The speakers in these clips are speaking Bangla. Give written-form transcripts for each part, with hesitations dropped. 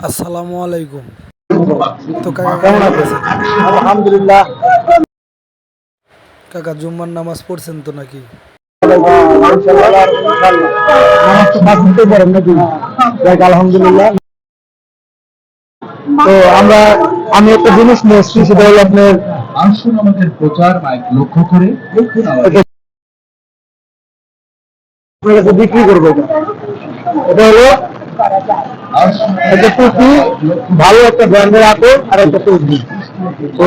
আসসালামু আলাইকুম। তো কাকা কেমন কেমন আছেন? আছেন? আলহামদুলিল্লাহ। কাকা জুম্মার নামাজ পড়ছেন তো নাকি? ইনশাআল্লাহ, ইনশাআল্লাহ। নামাজ তো পাঁচ মিনিটে পড়েন নাকি? যাক, আলহামদুলিল্লাহ। তো আমি একটা জিনিস নিয়ে এসেছি, সেটা হলো আপনার আসুন আমাদের প্রচার মাইক লক্ষ্য করে দেখুন আমাদের আপনার কাছে বিক্রি করবো। এটা হলো একটা টুপি, ভালো একটা ব্র্যান্ডের আপেল আর একটা টুপি। তো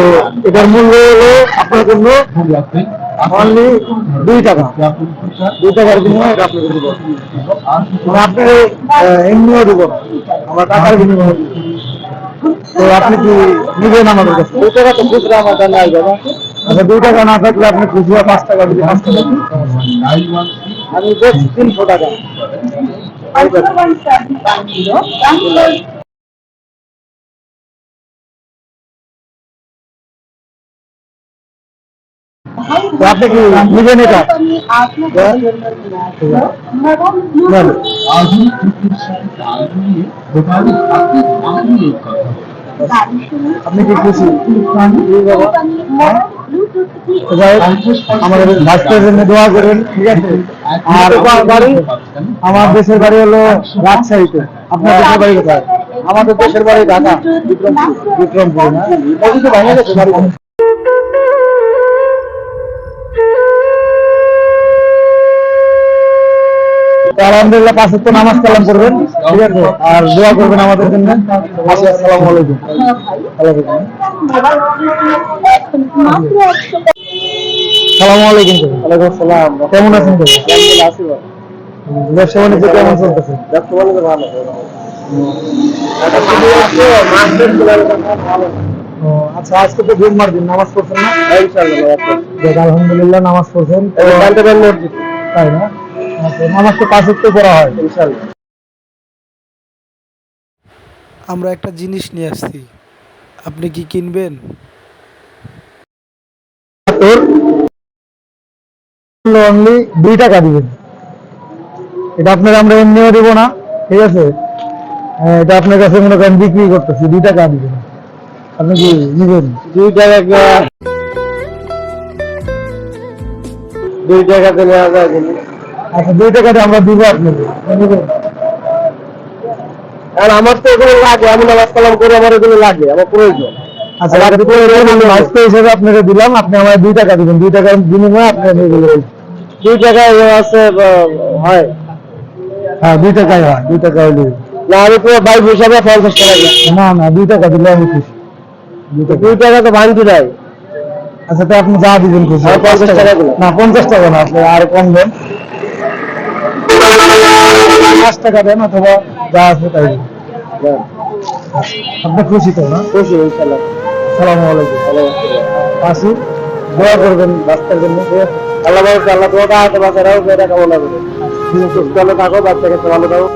এটার মূল্য হলো আপনার জন্য রাখবেন অনলি 2 টাকা। 2 টাকার বিনিময়ে এটা আপনাকে দিব। মানে আপনি এমনিও দিব না, আমার টাকার বিনিময়ে দিব। তো আপনি কি নিবেন আমাদের কাছে? 2 টাকা তো খুচরা আমার কাছে নাই দাদা। আচ্ছা, 2 টাকা না থাকলে আপনি খুচরা 5 টাকা দিলে 5 টাকা দিন। আমি বেশ 300 টাকা। তো আপনি কি নিবেন এটা? নেন। আধুনিক যুগের সাথে তাল মিলিয়ে দোকানে হাতে বানিয়ে কথা আপনি কি খুশি? আমাদের ভাস্করের জন্য দোয়া করেন, ঠিক আছে? আর আমার দেশের বাড়ি হলো রাজশাহীতে। আপনার দেশের বাড়ি কোথায়? আমাদের দেশের বাড়ি ঢাকা, বিক্রমপুর। না, ওদিকে ভেঙে গেছে বাড়ি। আলহামদুলিল্লাহ, 5 ওয়াক্ত নামাজ কালাম করবেন, ঠিক আছে? আর দোয়া করবেন আমাদের জন্য। আসসালামু আলাইকুম। সালামু আলাইকুম। ওয়ালাইকুম আসসালাম। কেমন আছেন? ব্যবসা বাণিজ্য কেমন চলতেছে? ব্যবসা বাণিজ্য ভালো। ও আচ্ছা, আজকে তো জুম্মার দিন, নামাজ পড়ছেন না? আলহামদুলিল্লাহ, নামাজ পড়ছেন। তাই না? আচ্ছা, নামাজ তো 5 ওয়াক্ত পড়া হয় ইনশাআল্লাহ। আমরা একটা জিনিস নিয়ে আসছি, আপনি কি কিনবেন? অনলি 2 টাকা দিবেন। এটা আপনার আমরা এমনিও দিব না, ঠিক আছে? এটা আপনার কাছে মনে করেন বিক্রি করতেছি, 2 টাকা দিবেন। আপনি কি নিবেন? 2 টাকা, 2 টাকাতে নেওয়া যায়। আচ্ছা, 2 টাকাতে আমরা দিব আপনাকে, নিবেন? আর আমার তো এগুলো লাগে, আমি নামাজ কালাম করে আমার এগুলো লাগে, আমার প্রয়োজন। আচ্ছা, আমি ভাস্ত হিসেবে আপনাকে দিলাম, আপনি আমার 2 টাকা দিবেন। 2 টাকার বিনিময়ে আপনি এগুলো 2 টাকায় আছে হয়। হ্যাঁ, 2 টাকায় হয়, 2 টাকা হলে না, আমি পুরো বাইক হিসাবে 50 টাকা দিচ্ছি। না না, 2 টাকা দিলে আমি খুশি। 2 টাকা তো ভাঙতি নাই। আচ্ছা, তো আপনি যা দিবেন খুশি। 50 টাকা না, 50 টাকা না, আপনি আর কম দেন। 5 টাকা দেন, অথবা যা আছে তাই দেন। আপনি খুশি তো? না, খুশি ইনশাআল্লাহ। আসসালামু আলাইকুম। আসি, দোয়া করবেন বাচ্চার জন্য। আল্লাহ আল্লাহ দোয়াটা হাতে বাচ্চারাও এটা কামনা করবেন। সুস্থ থাকো, বাচ্চাকে ভালো থাকো।